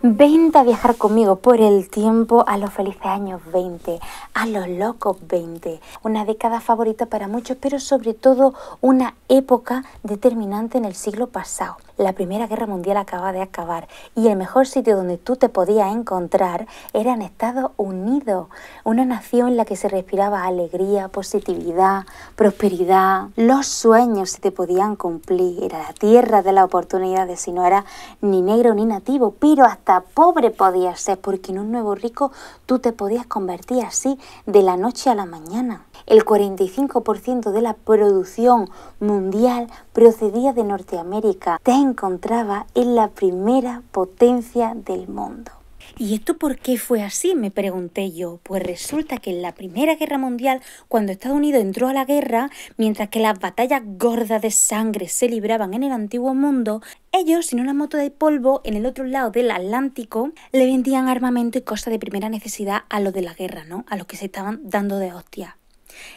Vente a viajar conmigo por el tiempo a los felices años 20, a los locos 20, una década favorita para muchos, pero sobre todo una época determinante en el siglo pasado. La Primera Guerra Mundial acaba de acabar y el mejor sitio donde tú te podías encontrar era en Estados Unidos, una nación en la que se respiraba alegría, positividad, prosperidad, los sueños se te podían cumplir, era la tierra de las oportunidades, si no era ni negro ni nativo, pero hasta pobre podías ser, porque en un nuevo rico tú te podías convertir así de la noche a la mañana. El 45% de la producción mundial procedía de Norteamérica. Te encontraba en la primera potencia del mundo. ¿Y esto por qué fue así?, me pregunté yo. Pues resulta que en la Primera Guerra Mundial, cuando Estados Unidos entró a la guerra, mientras que las batallas gordas de sangre se libraban en el antiguo mundo, ellos, en una moto de polvo, en el otro lado del Atlántico, le vendían armamento y cosas de primera necesidad a los de la guerra, ¿no? A los que se estaban dando de hostia.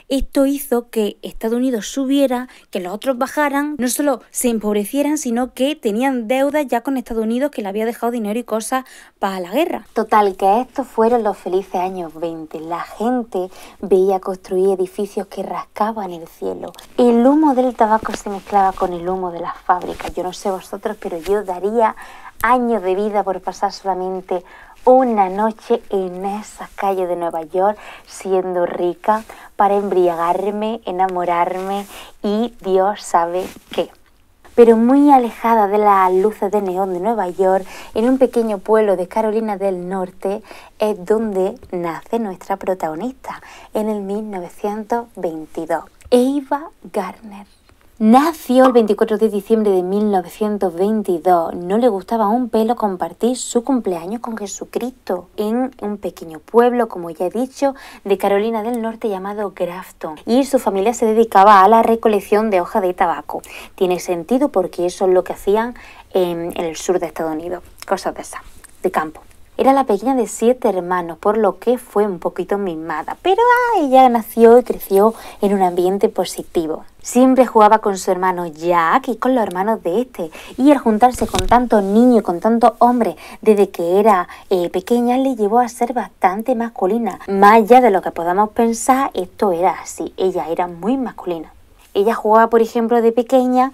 Esto hizo que Estados Unidos subiera, que los otros bajaran, no solo se empobrecieran, sino que tenían deudas ya con Estados Unidos, que le había dejado dinero y cosas para la guerra. Total, que estos fueron los felices años 20. La gente veía construir edificios que rascaban el cielo. El humo del tabaco se mezclaba con el humo de las fábricas. Yo no sé vosotros, pero yo daría años de vida por pasar solamente una noche en esa calle de Nueva York siendo rica para embriagarme, enamorarme y Dios sabe qué. Pero muy alejada de las luces de neón de Nueva York, en un pequeño pueblo de Carolina del Norte, es donde nace nuestra protagonista, en el 1922, Ava Gardner. Nació el 24 de diciembre de 1922. No le gustaba un pelo compartir su cumpleaños con Jesucristo en un pequeño pueblo, como ya he dicho, de Carolina del Norte llamado Grafton. Y su familia se dedicaba a la recolección de hojas de tabaco. Tiene sentido porque eso es lo que hacían en el sur de Estados Unidos. Cosas de esas, de campo. Era la pequeña de 7 hermanos, por lo que fue un poquito mimada, pero ella nació y creció en un ambiente positivo. Siempre jugaba con su hermano Jack y con los hermanos de este, y al juntarse con tantos niños y con tantos hombres desde que era pequeña le llevó a ser bastante masculina. Más allá de lo que podamos pensar, esto era así, ella era muy masculina. Ella jugaba, por ejemplo, de pequeña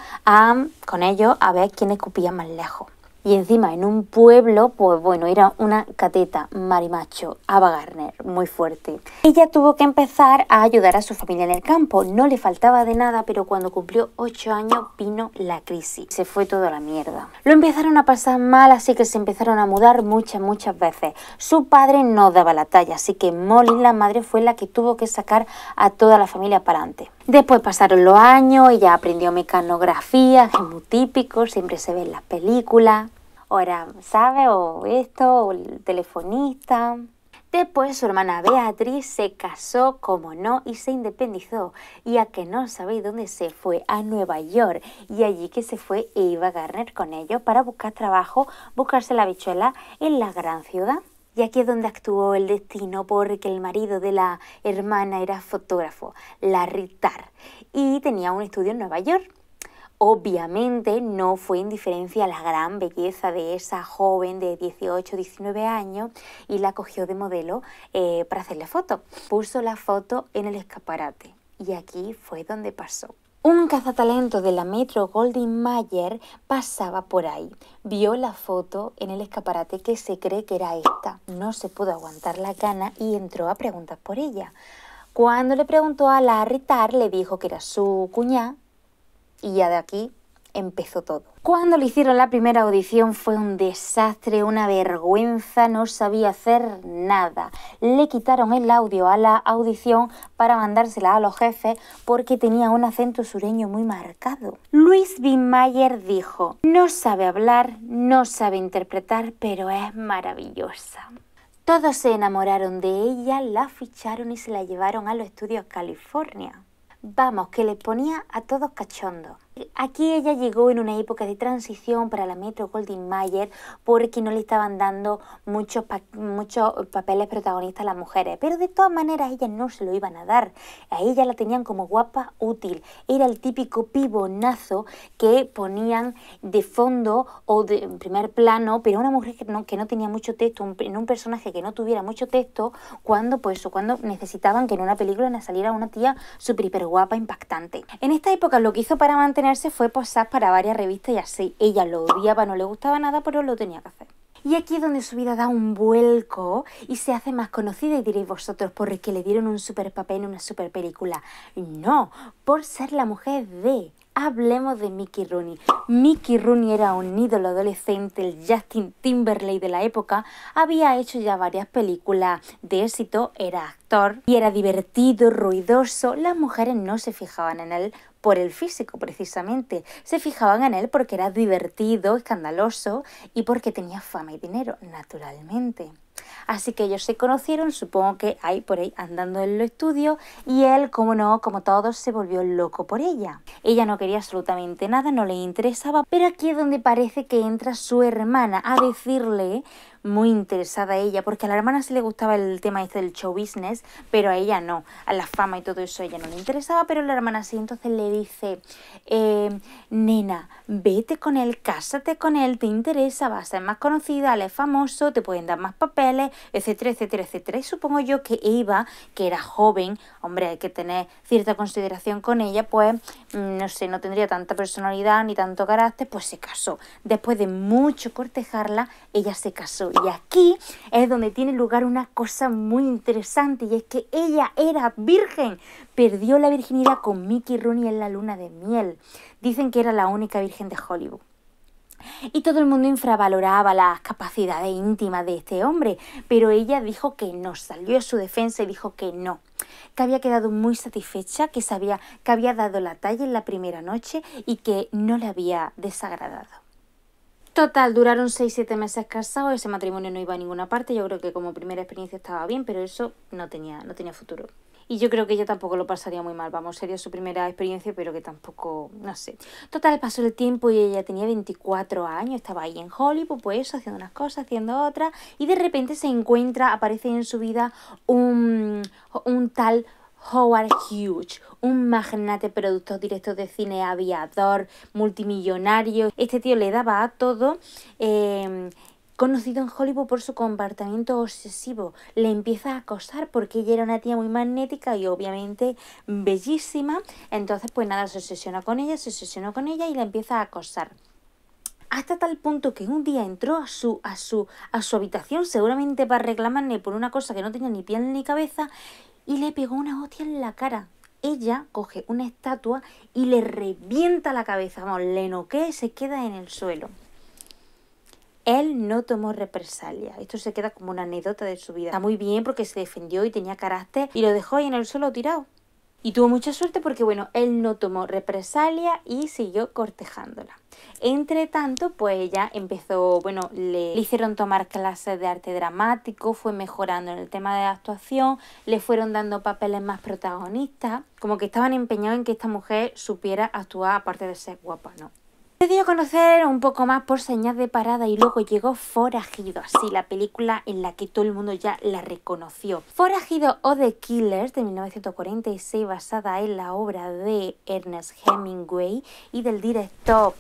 con ellos a ver quién escupía más lejos. Y encima en un pueblo, pues bueno, era una cateta, marimacho, Ava Gardner, muy fuerte. Ella tuvo que empezar a ayudar a su familia en el campo. No le faltaba de nada, pero cuando cumplió 8 años vino la crisis. Se fue toda la mierda. Lo empezaron a pasar mal, así que se empezaron a mudar muchas veces. Su padre no daba la talla, así que Molly, la madre, fue la que tuvo que sacar a toda la familia para adelante. Después pasaron los años, ella aprendió mecanografía, que es muy típico, siempre se ve en las películas. Ahora, ¿sabe? O esto, o el telefonista. Después su hermana Beatriz se casó, como no, y se independizó. Y a que no sabéis dónde se fue, a Nueva York. Y allí que se fue Ava Gardner con ellos para buscar trabajo, buscarse la habichuela en la gran ciudad. Y aquí es donde actuó el destino, porque el marido de la hermana era fotógrafo, Larry Tarr, y tenía un estudio en Nueva York. Obviamente no fue indiferencia a la gran belleza de esa joven de 18 19 años y la cogió de modelo para hacerle fotos. Puso la foto en el escaparate y aquí fue donde pasó. Un cazatalento de la Metro Goldwyn Mayer pasaba por ahí. Vio la foto en el escaparate que se cree que era esta. No se pudo aguantar la gana y entró a preguntar por ella. Cuando le preguntó a Larry Tarr, le dijo que era su cuñada. Y ya de aquí empezó todo. Cuando le hicieron la primera audición fue un desastre, una vergüenza, no sabía hacer nada. Le quitaron el audio a la audición para mandársela a los jefes porque tenía un acento sureño muy marcado. Louis B. Mayer dijo: no sabe hablar, no sabe interpretar, pero es maravillosa. Todos se enamoraron de ella, la ficharon y se la llevaron a los estudios California. Vamos, que le ponía a todos cachondos. Aquí ella llegó en una época de transición para la Metro Goldwyn Mayer porque no le estaban dando muchos papeles protagonistas a las mujeres, pero de todas maneras ellas no se lo iban a dar. A ella la tenían como guapa útil. Era el típico pibonazo que ponían de fondo o de en primer plano, pero una mujer que no tenía mucho texto, en un personaje que no tuviera mucho texto, cuando necesitaban que en una película le saliera una tía súper hiper guapa, impactante. En esta época lo que hizo para mantenerse fue posar para varias revistas y así. Ella lo odiaba, no le gustaba nada, pero lo tenía que hacer. Y aquí es donde su vida da un vuelco y se hace más conocida, y diréis vosotros, porque le dieron un super papel en una super película. No, por ser la mujer de... Hablemos de Mickey Rooney. Mickey Rooney era un ídolo adolescente, el Justin Timberlake de la época. Había hecho ya varias películas de éxito, era actor y era divertido, ruidoso. Las mujeres no se fijaban en él por el físico precisamente, se fijaban en él porque era divertido, escandaloso y porque tenía fama y dinero, naturalmente. Así que ellos se conocieron, supongo que ahí por ahí andando en los estudios, y él, como no, como todos, se volvió loco por ella. Ella no quería absolutamente nada, no le interesaba, pero aquí es donde parece que entra su hermana a decirle, muy interesada ella, porque a la hermana sí le gustaba el tema este del show business, pero a ella no, a la fama y todo eso a ella no le interesaba, pero la hermana sí. Entonces le dice, nena, vete con él, cásate con él, te interesa, vas a ser más conocida, él es famoso, te pueden dar más papeles, etcétera, etcétera, etcétera. Y supongo yo que Eva, que era joven, hombre, hay que tener cierta consideración con ella, pues no sé, no tendría tanta personalidad ni tanto carácter, pues se casó. Después de mucho cortejarla, ella se casó. Y aquí es donde tiene lugar una cosa muy interesante, y es que ella era virgen, perdió la virginidad con Mickey Rooney en la luna de miel. Dicen que era la única virgen de Hollywood. Y todo el mundo infravaloraba las capacidades íntimas de este hombre, pero ella dijo que no, salió a su defensa y dijo que no, que había quedado muy satisfecha, que sabía que había dado la talla en la primera noche y que no le había desagradado. Total, duraron 6-7 meses casados, ese matrimonio no iba a ninguna parte. Yo creo que como primera experiencia estaba bien, pero eso no tenía futuro. Y yo creo que ella tampoco lo pasaría muy mal, vamos, sería su primera experiencia, pero que tampoco, no sé. Total, pasó el tiempo y ella tenía 24 años, estaba ahí en Hollywood, pues haciendo unas cosas, haciendo otras, y de repente aparece en su vida un tal Howard Hughes, un magnate, productor, director de cine, aviador, multimillonario. Este tío le daba a todo, conocido en Hollywood por su comportamiento obsesivo. Le empieza a acosar porque ella era una tía muy magnética y obviamente bellísima. Entonces, pues nada, se obsesionó con ella y la empieza a acosar. Hasta tal punto que un día entró a su habitación, seguramente para reclamarle por una cosa que no tenía ni pies ni cabeza, y le pegó una hostia en la cara. Ella coge una estatua y le revienta la cabeza, vamos, le noquea y se queda en el suelo. Él no tomó represalia. Esto se queda como una anécdota de su vida. Está muy bien porque se defendió y tenía carácter y lo dejó ahí en el suelo tirado. Y tuvo mucha suerte porque, bueno, él no tomó represalia y siguió cortejándola. Entre tanto, pues ella empezó, bueno, le hicieron tomar clases de arte dramático, fue mejorando en el tema de la actuación, le fueron dando papeles más protagonistas, como que estaban empeñados en que esta mujer supiera actuar aparte de ser guapa, ¿no? Se dio a conocer un poco más por Señal de Parada y luego llegó Forajido, así la película en la que todo el mundo ya la reconoció. Forajido o The Killers de 1946, basada en la obra de Ernest Hemingway y del director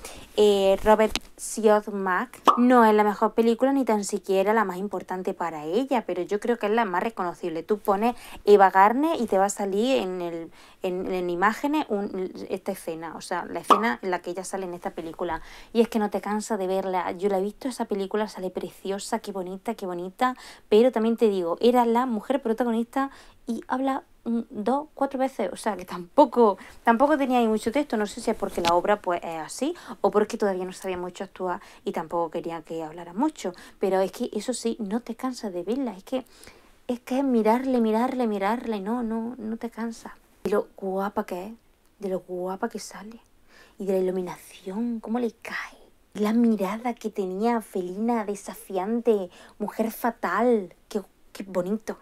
Robert Siodmak. No es la mejor película ni tan siquiera la más importante para ella, pero yo creo que es la más reconocible. Tú pones Eva Gardner y te va a salir en imágenes esta escena, o sea, la escena en la que ella sale en esta película. Y es que no te cansa de verla. Yo la he visto, esa película sale preciosa, qué bonita, pero también te digo, era la mujer protagonista y habla 2-4 veces, o sea que tampoco tenía ahí mucho texto. No sé si es porque la obra pues es así o porque todavía no sabía mucho actuar y tampoco quería que hablara mucho, pero es que eso sí, no te cansa de verla, es que es mirarle, no te cansa. De lo guapa que es, de lo guapa que sale y de la iluminación, cómo le cae. La mirada que tenía felina, desafiante, mujer fatal, qué bonito.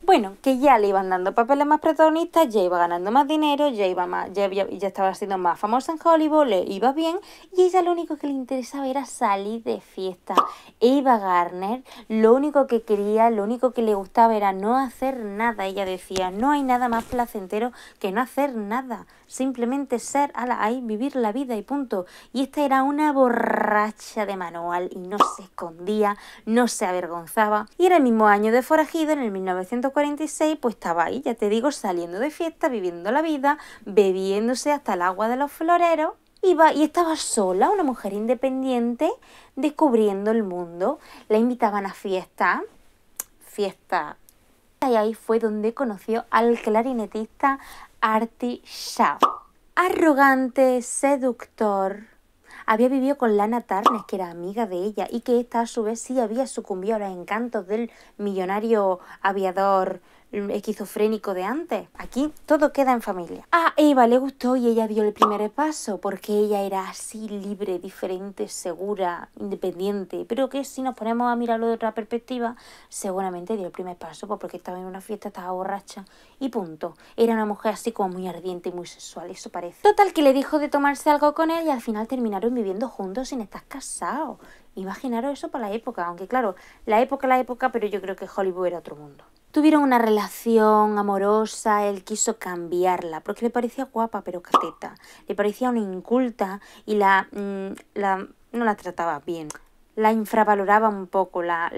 Bueno, que ya le iban dando papeles más protagonistas, ya iba ganando más dinero, ya estaba siendo más famosa en Hollywood, le iba bien, y ella lo único que le interesaba era salir de fiesta. Ava Gardner lo único que quería, lo único que le gustaba era no hacer nada. Ella decía, no hay nada más placentero que no hacer nada, simplemente ser, ahí, vivir la vida y punto. Y esta era una borracha de manual y no se escondía, no se avergonzaba. Y en el mismo año de Forajido, en el 1946, pues estaba ahí, ya te digo, saliendo de fiesta, viviendo la vida, bebiéndose hasta el agua de los floreros. Y estaba sola, una mujer independiente, descubriendo el mundo. La invitaban a fiesta. Y ahí fue donde conoció al clarinetista Artie Shaw. Arrogante, seductor. Había vivido con Lana Turner, que era amiga de ella, y que esta a su vez sí había sucumbido a los encantos del millonario aviador esquizofrénico de antes. Aquí todo queda en familia. A Ava le gustó y ella dio el primer paso, porque ella era así libre, diferente, segura, independiente, pero que si nos ponemos a mirarlo de otra perspectiva, seguramente dio el primer paso porque estaba en una fiesta, estaba borracha y punto. Era una mujer así como muy ardiente y muy sexual, eso parece. Total, que le dijo de tomarse algo con él y al final terminaron viviendo juntos sin estar casados. Imaginaros eso para la época, aunque claro, la época, pero yo creo que Hollywood era otro mundo. Tuvieron una relación amorosa, él quiso cambiarla, porque le parecía guapa pero cateta, le parecía una inculta y no la trataba bien. La infravaloraba un poco, la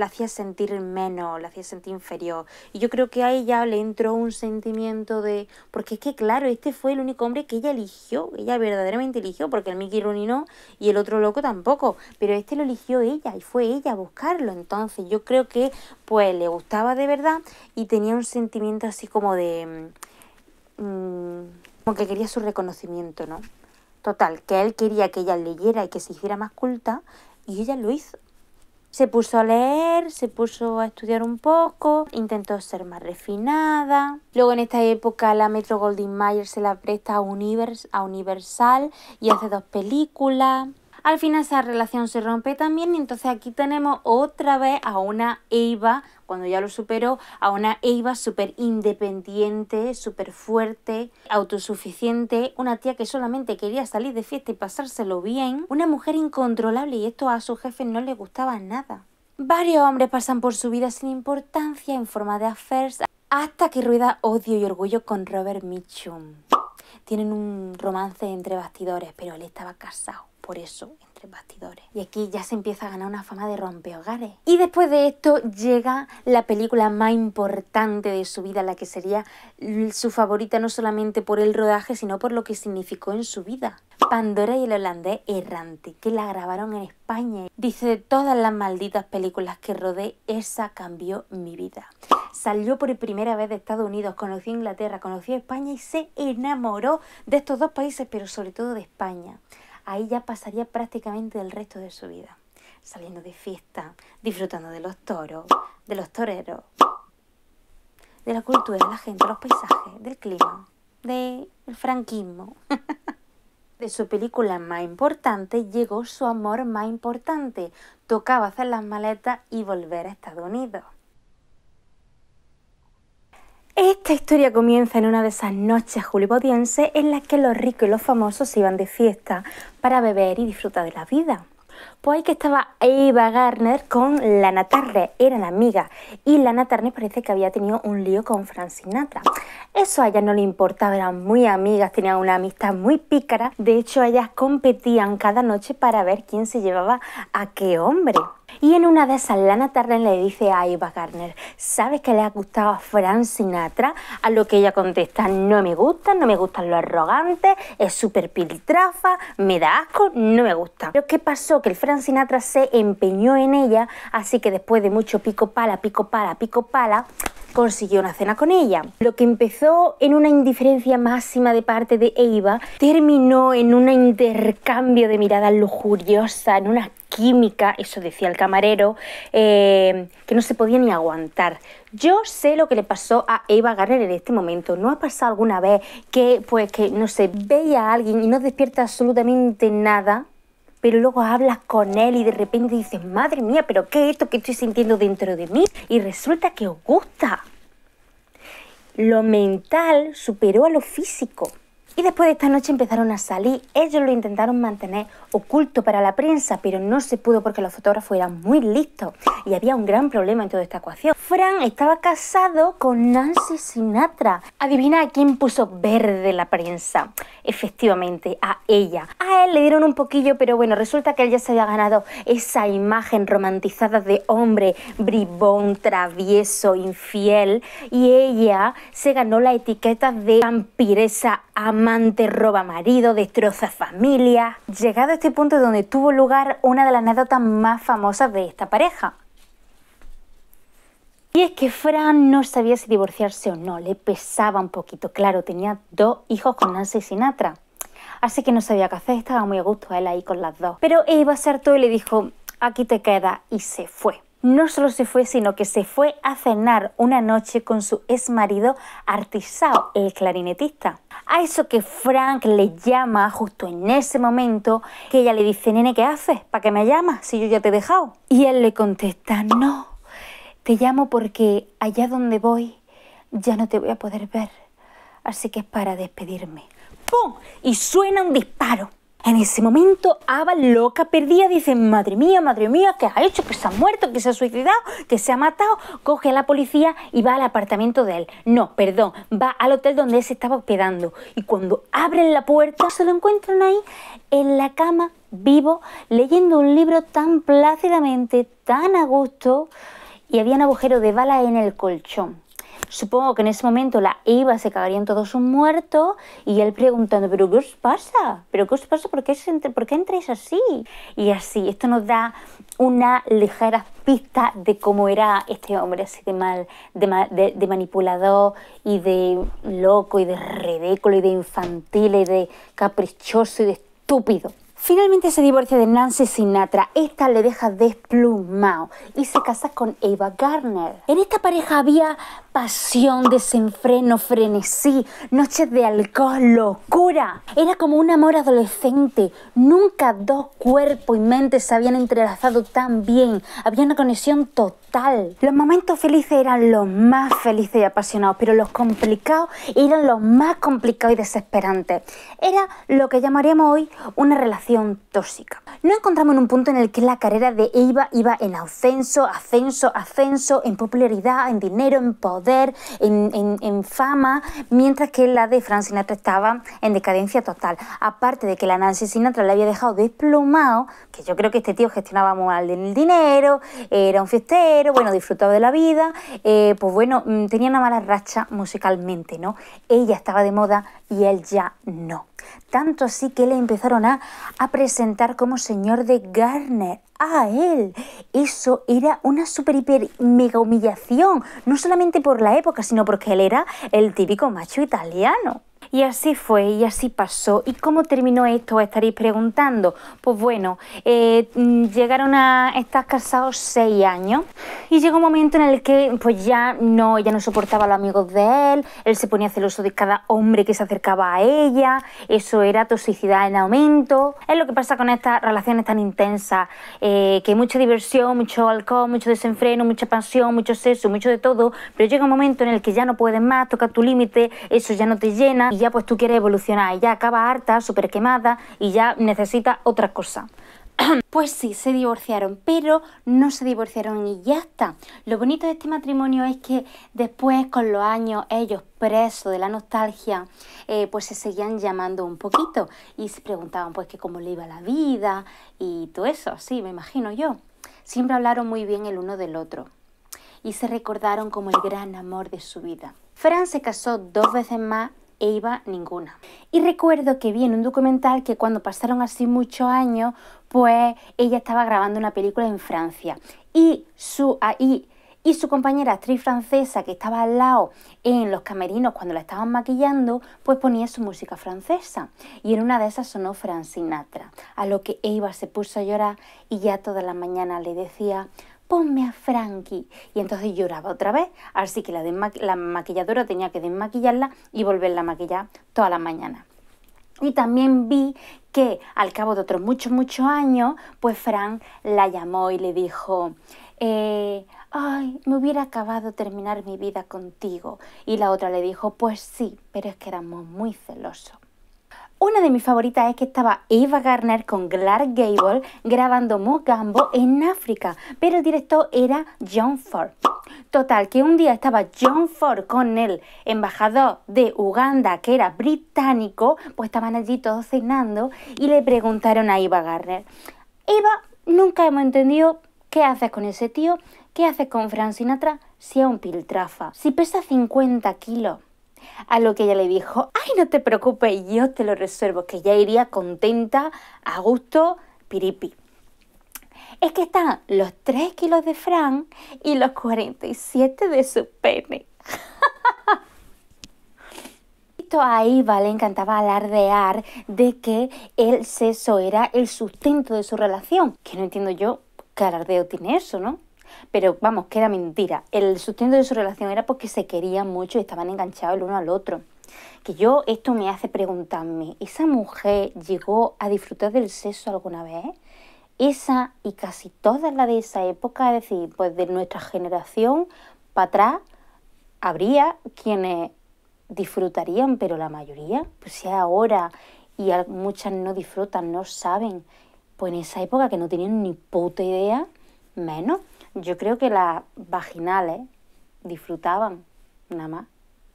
hacía sentir menos, la hacía sentir inferior. Y yo creo que a ella le entró un sentimiento de... Porque es que, claro, este fue el único hombre que ella eligió, ella verdaderamente eligió, porque el Mickey Rooney no, y el otro loco tampoco. Pero este lo eligió ella, y fue ella a buscarlo. Entonces yo creo que, pues, le gustaba de verdad, y tenía un sentimiento así como de... como que quería su reconocimiento, ¿no? Total, que él quería que ella leyera y que se hiciera más culta, y ella lo hizo. Se puso a leer, se puso a estudiar un poco, intentó ser más refinada. Luego en esta época la Metro-Goldwyn-Mayer se la presta a Universal y hace 2 películas. Al final esa relación se rompe también y entonces aquí tenemos otra vez a una Ava, cuando ya lo superó, a una Ava súper independiente, súper fuerte, autosuficiente, una tía que solamente quería salir de fiesta y pasárselo bien, una mujer incontrolable y esto a sus jefes no les gustaba nada. Varios hombres pasan por su vida sin importancia en forma de affairs hasta que rueda Odio y Orgullo con Robert Mitchum. Tienen un romance entre bastidores, pero él estaba casado. Por eso, entre bastidores. Y aquí ya se empieza a ganar una fama de rompehogares. Y después de esto llega la película más importante de su vida, la que sería su favorita no solamente por el rodaje, sino por lo que significó en su vida. Pandora y el holandés errante, que la grabaron en España. Dice, de todas las malditas películas que rodé, esa cambió mi vida. Salió por primera vez de Estados Unidos, conoció Inglaterra, conoció España y se enamoró de estos 2 países, pero sobre todo de España. Ahí ya pasaría prácticamente el resto de su vida, saliendo de fiesta, disfrutando de los toros, de los toreros, de la cultura, de la gente, los paisajes, del clima, del franquismo. De su película más importante llegó su amor más importante. Tocaba hacer las maletas y volver a Estados Unidos. Esta historia comienza en una de esas noches hollywoodienses en las que los ricos y los famosos se iban de fiesta para beber y disfrutar de la vida. Pues ahí que estaba Ava Gardner con Lana Turner, eran amigas, y Lana Turner parece que había tenido un lío con Frank Sinatra. Eso a ellas no le importaba, eran muy amigas, tenían una amistad muy pícara. De hecho, ellas competían cada noche para ver quién se llevaba a qué hombre. Y en una de esas, Lana Turner le dice a Ava Gardner, ¿sabes que le ha gustado a Frank Sinatra? A lo que ella contesta, no me gustan los arrogantes, es súper piltrafa, me da asco, no me gusta. Pero ¿qué pasó? Que el Frank Sinatra se empeñó en ella, así que después de mucho pico pala, consiguió una cena con ella. Lo que empezó en una indiferencia máxima de parte de Ava, terminó en un intercambio de miradas lujuriosas, en una química, eso decía el camarero, que no se podía ni aguantar. Yo sé lo que le pasó a Ava Gardner en este momento. ¿No ha pasado alguna vez que no sé, veía a alguien y no despierta absolutamente nada, pero luego hablas con él y de repente dices, madre mía, pero qué es esto que estoy sintiendo dentro de mí? Y resulta que os gusta. lo mental superó a lo físico. Y después de esta noche empezaron a salir. Ellos lo intentaron mantener oculto para la prensa, pero no se pudo porque los fotógrafos eran muy listos y había un gran problema en toda esta ecuación. Fran estaba casado con Nancy Sinatra. Adivina a quién puso verde la prensa. Efectivamente, a ella. A él le dieron un poquillo, pero bueno, resulta que él ya se había ganado esa imagen romantizada de hombre bribón, travieso, infiel, y ella se ganó la etiqueta de vampiresa, amante, roba marido, destroza familia. Llegado a este punto donde tuvo lugar una de las anécdotas más famosas de esta pareja. Y es que Fran no sabía si divorciarse o no, le pesaba un poquito. Claro, tenía 2 hijos con Nancy Sinatra, así que no sabía qué hacer, estaba muy a gusto él ahí con las 2. Pero Eva acertó y le dijo, aquí te quedas, y se fue. No solo se fue, sino que se fue a cenar una noche con su ex marido Artisao, el clarinetista. A eso que Frank le llama justo en ese momento, que ella le dice, nene, ¿qué haces? ¿Para qué me llamas si yo ya te he dejado? Y él le contesta, no, te llamo porque allá donde voy ya no te voy a poder ver, así que es para despedirme. ¡Pum! Y suena un disparo. En ese momento, Ava, loca, perdida, dice, madre mía, ¿qué ha hecho? Que se ha muerto, que se ha suicidado, que se ha matado. Coge a la policía y va al apartamento de él. No, perdón, va al hotel donde él se estaba hospedando. Y cuando abren la puerta, se lo encuentran ahí, en la cama, vivo, leyendo un libro tan plácidamente, tan a gusto, y había un agujero de bala en el colchón. Supongo que en ese momento la Eva se cagarían todos sus muertos y él preguntando, ¿pero qué os pasa? ¿Pero qué os pasa? ¿Por qué entráis así? Y así, esto nos da una ligera pista de cómo era este hombre así de manipulador y de loco y de ridículo y de infantil y de caprichoso y de estúpido. Finalmente se divorcia de Nancy Sinatra, esta le deja desplumado y se casa con Ava Gardner. En esta pareja había pasión, desenfreno, frenesí, noches de alcohol, locura. Era como un amor adolescente, nunca 2 cuerpos y mentes se habían entrelazado tan bien, había una conexión total. Los momentos felices eran los más felices y apasionados, pero los complicados eran los más complicados y desesperantes. Era lo que llamaríamos hoy una relación tóxica. Nos encontramos en un punto en el que la carrera de Eva iba en ascenso, en popularidad, en dinero, en poder, en fama, mientras que la de Frank Sinatra estaba en decadencia total. Aparte de que la Nancy Sinatra le había dejado desplumado, que yo creo que este tío gestionaba muy mal el dinero, era un fiestero, bueno, disfrutaba de la vida, pues bueno, tenía una mala racha musicalmente, ¿no? Ella estaba de moda y él ya no. Tanto así que le empezaron a presentar como señor de Gardner a él. Eso era una super hiper mega humillación, no solamente por la época, sino porque él era el típico macho italiano. Y así fue, y así pasó. ¿Y cómo terminó esto? Estaréis preguntando. Pues bueno, llegaron a estar casados 6 años y llegó un momento en el que pues ella no soportaba a los amigos de él se ponía celoso de cada hombre que se acercaba a ella, eso era toxicidad en aumento. Es lo que pasa con estas relaciones tan intensas, que hay mucha diversión, mucho alcohol, mucho desenfreno, mucha pasión, mucho sexo, mucho de todo, pero llega un momento en el que ya no puedes más, toca tu límite, eso ya no te llena y ya pues tú quieres evolucionar y ya acaba harta, súper quemada y ya necesitas otra cosa. Pues sí, se divorciaron, pero no se divorciaron y ya está. Lo bonito de este matrimonio es que después, con los años, ellos presos de la nostalgia, pues se seguían llamando un poquito y se preguntaban pues que cómo le iba la vida y todo eso, sí, me imagino yo. Siempre hablaron muy bien el uno del otro y se recordaron como el gran amor de su vida. Fran se casó 2 veces más, Eva ninguna. Y recuerdo que vi en un documental que cuando pasaron así muchos años, pues ella estaba grabando una película en Francia y su compañera actriz francesa que estaba al lado en los camerinos cuando la estaban maquillando, pues ponía su música francesa y en una de esas sonó Frank Sinatra, a lo que Eva se puso a llorar y ya todas las mañanas le decía: ponme a Frankie. Y entonces lloraba otra vez, así que la maquilladora tenía que desmaquillarla y volverla a maquillar todas las mañanas. Y también vi que al cabo de otros muchos años, pues Frank la llamó y le dijo: ay, me hubiera acabado terminar mi vida contigo. Y la otra le dijo, pues sí, pero es que éramos muy celosos. Una de mis favoritas es que estaba Ava Gardner con Clark Gable grabando Mogambo en África, pero el director era John Ford. Total, que un día estaba John Ford con el embajador de Uganda, que era británico, pues estaban allí todos cenando y le preguntaron a Ava Gardner, Eva, nunca hemos entendido qué haces con ese tío, qué haces con Frank Sinatra si es un piltrafa, si pesa 50 kilos. A lo que ella le dijo, ay, no te preocupes, yo te lo resuelvo, que ya iría contenta, a gusto, piripi. Es que están los 3 kilos de Frank y los 47 de su pene. A Eva le encantaba alardear de que el sexo era el sustento de su relación. Que no entiendo yo qué alardeo tiene eso, ¿no? Pero vamos, que era mentira. El sustento de su relación era porque se querían mucho y estaban enganchados el uno al otro. Que yo, esto me hace preguntarme, ¿esa mujer llegó a disfrutar del sexo alguna vez? Esa y casi todas las de esa época, es decir, pues de nuestra generación para atrás, habría quienes disfrutarían, pero la mayoría, pues si ahora y muchas no disfrutan, no saben, pues en esa época que no tenían ni puta idea, menos. Yo creo que las vaginales disfrutaban, nada más.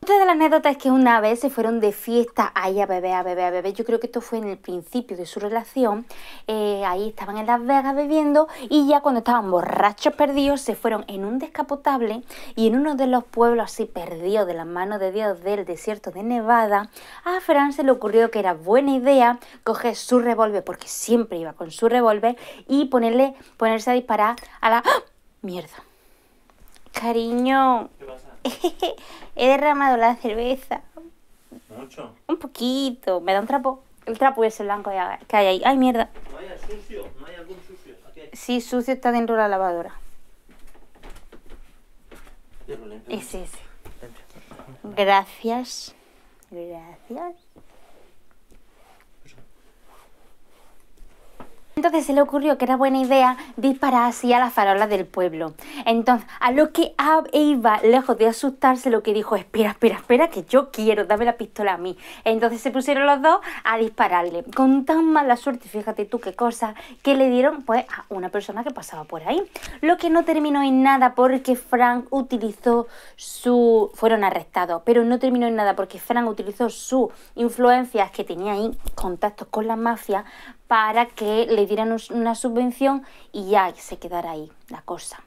Otra de las anécdotas es que una vez se fueron de fiesta ahí a beber, a beber, a beber. Yo creo que esto fue en el principio de su relación. Ahí estaban en Las Vegas bebiendo y ya cuando estaban borrachos perdidos se fueron en un descapotable y en uno de los pueblos así perdidos de las manos de Dios del desierto de Nevada, a Fran se le ocurrió que era buena idea coger su revólver, porque siempre iba con su revólver, y ponerse a disparar a la... ¡Ah! ¡Mierda! Cariño... ¿Qué pasa? He derramado la cerveza. ¿Mucho? Un poquito. ¿Me da un trapo? El trapo ese blanco que hay ahí. ¡Ay, mierda! ¿No hay sucio? ¿No hay algún sucio? Aquí hay. Sí, sucio está dentro de la lavadora. Ese. Gracias. Gracias. Entonces se le ocurrió que era buena idea disparar así a las farolas del pueblo. Entonces, a lo que Eva, lejos de asustarse, lo que dijo, espera, que yo quiero, dame la pistola a mí. Entonces se pusieron los dos a dispararle. Con tan mala suerte, fíjate tú qué cosa, que le dieron pues a una persona que pasaba por ahí. Lo que no terminó en nada porque Frank utilizó fueron arrestados, pero no terminó en nada porque Frank utilizó sus influencias que tenía ahí, contactos con la mafia, para que le dieran una subvención y ya se quedara ahí la cosa.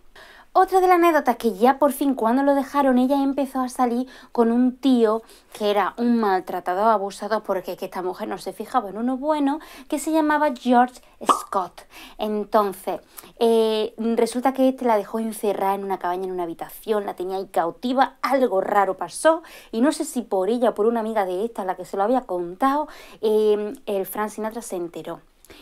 Otra de las anécdotas que ya por fin cuando lo dejaron ella empezó a salir con un tío que era un maltratador, abusador, porque que esta mujer no se fijaba en uno bueno, que se llamaba George Scott. Entonces resulta que este la dejó encerrada en una cabaña, en una habitación, la tenía ahí cautiva, algo raro pasó y no sé si por ella o por una amiga de esta, la que se lo había contado, el Frank Sinatra se enteró.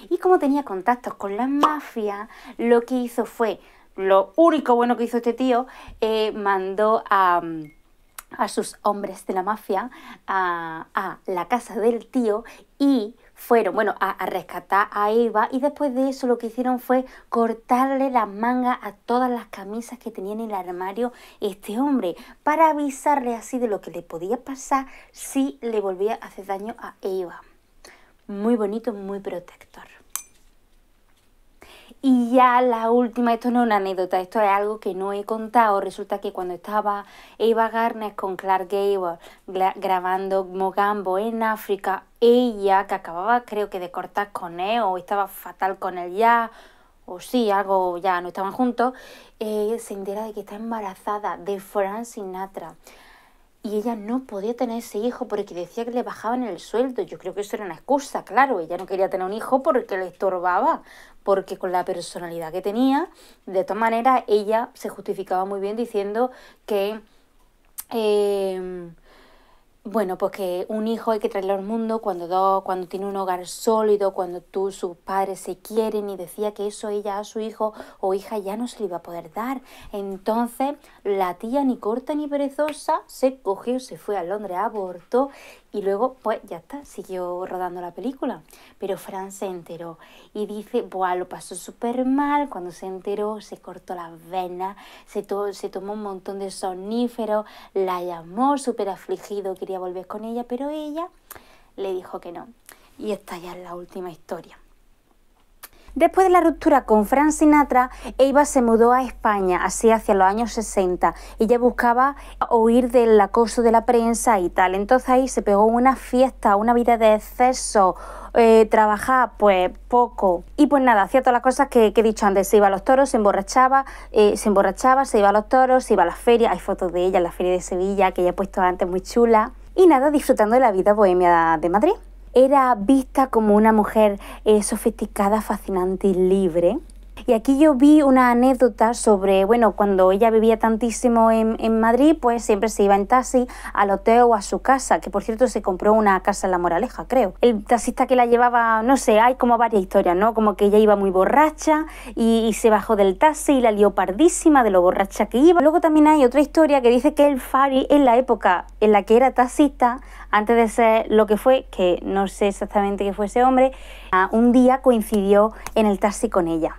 Y como tenía contactos con la mafia, lo que hizo fue, lo único bueno que hizo este tío, mandó a sus hombres de la mafia a la casa del tío y fueron, bueno, a rescatar a Eva, y después de eso lo que hicieron fue cortarle las mangas a todas las camisas que tenía en el armario este hombre, para avisarle así de lo que le podía pasar si le volvía a hacer daño a Eva. Muy bonito, muy protector. Y ya la última, esto no es una anécdota, esto es algo que no he contado. Resulta que cuando estaba Ava Gardner con Clark Gable grabando Mogambo en África, ella, que acababa creo que de cortar con él o estaba fatal con él ya, o sí, algo ya no estaban juntos, se entera de que está embarazada de Frank Sinatra. Y ella no podía tener ese hijo porque decía que le bajaban el sueldo. Yo creo que eso era una excusa, claro. Ella no quería tener un hijo porque le estorbaba, porque con la personalidad que tenía, de todas maneras, ella se justificaba muy bien diciendo que, bueno, pues que un hijo hay que traerlo al mundo cuando tiene un hogar sólido, cuando sus padres se quieren, y decía que eso ella a su hijo o hija ya no se le iba a poder dar. Entonces la tía, ni corta ni perezosa, se cogió, se fue a Londres, abortó Y luego, pues ya está, siguió rodando la película. Pero Fran se enteró y dice, buah, lo pasó súper mal. Cuando se enteró, se cortó las venas, se tomó un montón de somníferos, la llamó súper afligido, quería volver con ella, pero ella le dijo que no. Y esta ya es la última historia. Después de la ruptura con Frank Sinatra, Eva se mudó a España, así hacia los años 60. Ella buscaba huir del acoso de la prensa y tal. Entonces ahí se pegó una fiesta, una vida de exceso, trabajaba pues poco. Y pues nada, hacía todas las cosas que he dicho antes. Se iba a los toros, se emborrachaba, se iba a los toros, se iba a las ferias. Hay fotos de ella en la feria de Sevilla, que ella he puesto antes, muy chula. Y nada, disfrutando de la vida bohemia de Madrid. Era vista como una mujer sofisticada, fascinante y libre. Y aquí yo vi una anécdota sobre, bueno, cuando ella vivía tantísimo en Madrid, pues siempre se iba en taxi al hotel o a su casa, que por cierto se compró una casa en La Moraleja, creo. El taxista que la llevaba, no sé, hay como varias historias, ¿no? Como que ella iba muy borracha y se bajó del taxi y la lió pardísima de lo borracha que iba. Luego también hay otra historia que dice que el Fari, en la época en la que era taxista, antes de ser lo que fue, que no sé exactamente qué fue ese hombre, un día coincidió en el taxi con ella.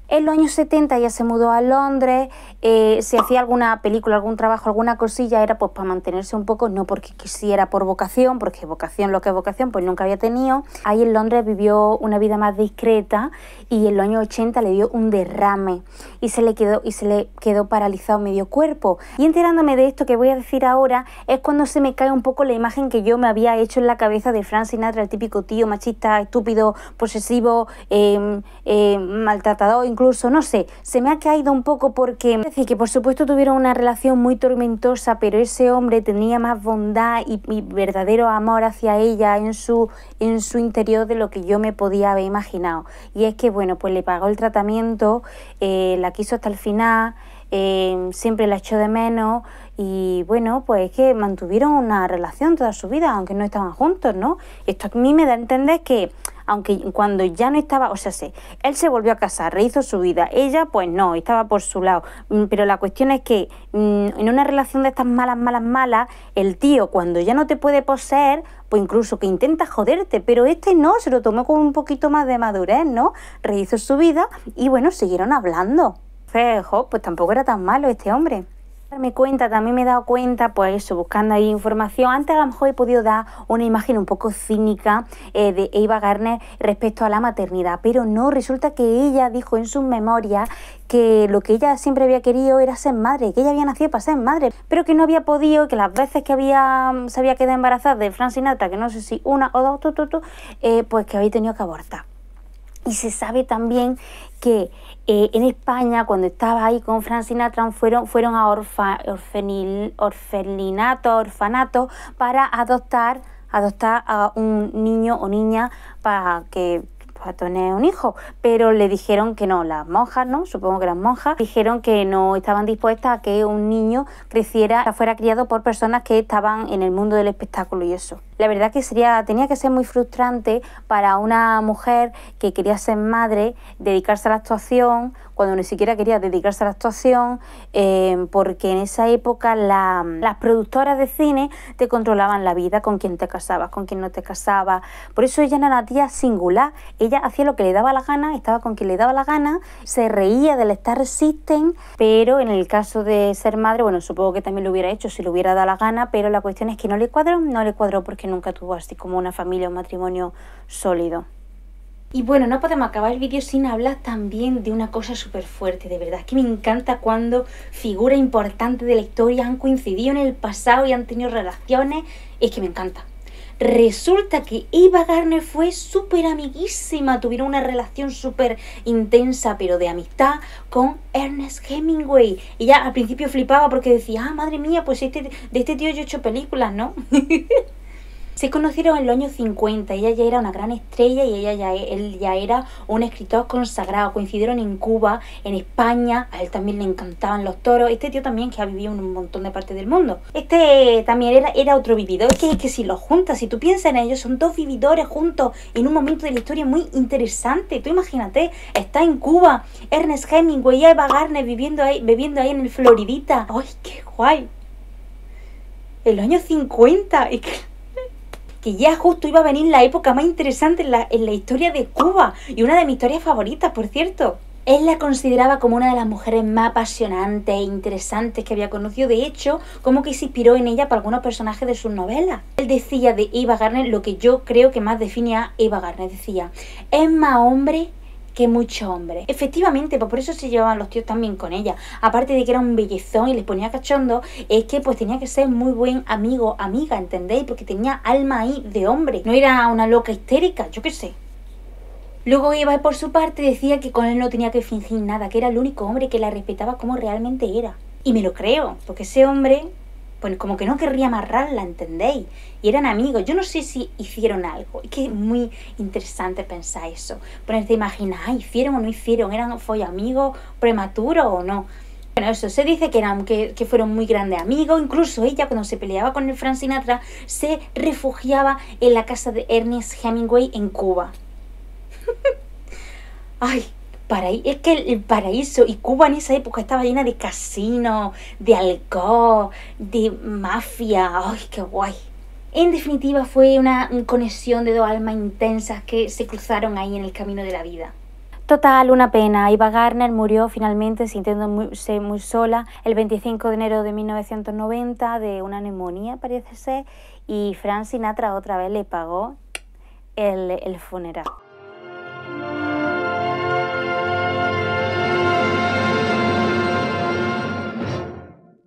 En los años 70 ella se mudó a Londres, si hacía alguna película, algún trabajo, alguna cosilla, era pues para mantenerse un poco, no porque quisiera por vocación, porque vocación, lo que es vocación, pues nunca había tenido. Ahí en Londres vivió una vida más discreta y en los años 80 le dio un derrame y se le quedó paralizado medio cuerpo. Y enterándome de esto que voy a decir ahora, es cuando se me cae un poco la imagen que yo me había hecho en la cabeza de Frank Sinatra, el típico tío machista, estúpido, posesivo, maltratador, incluso, no sé, se me ha caído un poco porque, es decir, que por supuesto tuvieron una relación muy tormentosa, pero ese hombre tenía más bondad y verdadero amor hacia ella en su interior de lo que yo me podía haber imaginado. Y es que, bueno, pues le pagó el tratamiento, la quiso hasta el final, siempre la echó de menos y, bueno, pues es que mantuvieron una relación toda su vida, aunque no estaban juntos, ¿no? Esto a mí me da a entender que aunque cuando ya no estaba, o sea, él se volvió a casar, rehizo su vida, ella pues no, estaba por su lado, pero la cuestión es que en una relación de estas malas, el tío cuando ya no te puede poseer, pues incluso que intenta joderte, pero este no, se lo tomó con un poquito más de madurez, ¿no? Rehizo su vida y bueno, siguieron hablando. Pues tampoco era tan malo este hombre. También me he dado cuenta, pues eso, buscando ahí información. Antes a lo mejor he podido dar una imagen un poco cínica de Ava Gardner respecto a la maternidad, pero no, resulta que ella dijo en sus memorias que lo que ella siempre había querido era ser madre, que ella había nacido para ser madre, pero que no había podido, que las veces que se había quedado embarazada de Frank Sinatra, que no sé si una o dos, pues que había tenido que abortar. Y se sabe también que en España, cuando estaba ahí con Frank Sinatra, fueron a orfanatos para adoptar a un niño o niña para tener un hijo, pero le dijeron que no, las monjas, ¿no? Supongo que las monjas, dijeron que no estaban dispuestas a que un niño fuera criado por personas que estaban en el mundo del espectáculo y eso. La verdad que tenía que ser muy frustrante para una mujer que quería ser madre, dedicarse a la actuación, cuando ni siquiera quería dedicarse a la actuación, porque en esa época las productoras de cine te controlaban la vida, con quién te casabas, con quién no te casabas. Por eso ella era una tía singular, ella hacía lo que le daba la gana, estaba con quien le daba la gana, se reía del Star System, pero en el caso de ser madre, bueno, supongo que también lo hubiera hecho si le hubiera dado la gana, pero la cuestión es que no le cuadró porque nunca tuvo así como una familia, un matrimonio sólido. Y bueno, no podemos acabar el vídeo sin hablar también de una cosa súper fuerte, de verdad, que me encanta cuando figuras importantes de la historia han coincidido en el pasado y han tenido relaciones, es que me encanta. Resulta que Ava Gardner fue súper amiguísima, tuvieron una relación súper intensa, pero de amistad, con Ernest Hemingway. Ella al principio flipaba porque decía, madre mía, pues de este tío yo he hecho películas, ¿no? Se conocieron en los años 50, ella ya era una gran estrella y él ya era un escritor consagrado. Coincidieron en Cuba, en España, a él también le encantaban los toros. Este tío también, que ha vivido en un montón de partes del mundo. Este también era otro vividor, que si los juntas, si tú piensas en ellos, son dos vividores juntos en un momento de la historia muy interesante. Tú imagínate, está en Cuba, Ernest Hemingway y Ava Gardner bebiendo ahí en el Floridita. ¡Ay, qué guay! En los años 50, que ya justo iba a venir la época más interesante en la historia de Cuba, y una de mis historias favoritas, por cierto. Él la consideraba como una de las mujeres más apasionantes e interesantes que había conocido. De hecho, como que se inspiró en ella para algunos personajes de sus novelas. Él decía de Ava Gardner lo que yo creo que más define a Ava Gardner. Decía, es más hombre que mucho hombre. Efectivamente, pues por eso se llevaban los tíos también con ella. Aparte de que era un bellezón y les ponía cachondo, es que pues tenía que ser muy buen amigo, amiga, ¿entendéis? Porque tenía alma ahí de hombre. No era una loca histérica, yo qué sé. Luego Eva, por su parte, decía que con él no tenía que fingir nada, que era el único hombre que la respetaba como realmente era. Y me lo creo, porque ese hombre, pues como que no querría amarrarla, ¿entendéis? Y eran amigos. Yo no sé si hicieron algo. Es que es muy interesante pensar eso. Ponerte a imaginar, ¿hicieron o no hicieron? ¿Eran amigos prematuros o no? Bueno, eso, se dice que fueron muy grandes amigos. Incluso ella, cuando se peleaba con el Frank Sinatra, se refugiaba en la casa de Ernest Hemingway en Cuba. Ay, es que el paraíso, y Cuba en esa época estaba llena de casinos, de alcohol, de mafia. Ay, qué guay. En definitiva, fue una conexión de dos almas intensas que se cruzaron ahí en el camino de la vida. Total, una pena. Ava Gardner murió finalmente sintiéndose muy sola el 25 de enero de 1990 de una neumonía, parece ser, y Frank Sinatra otra vez le pagó el funeral.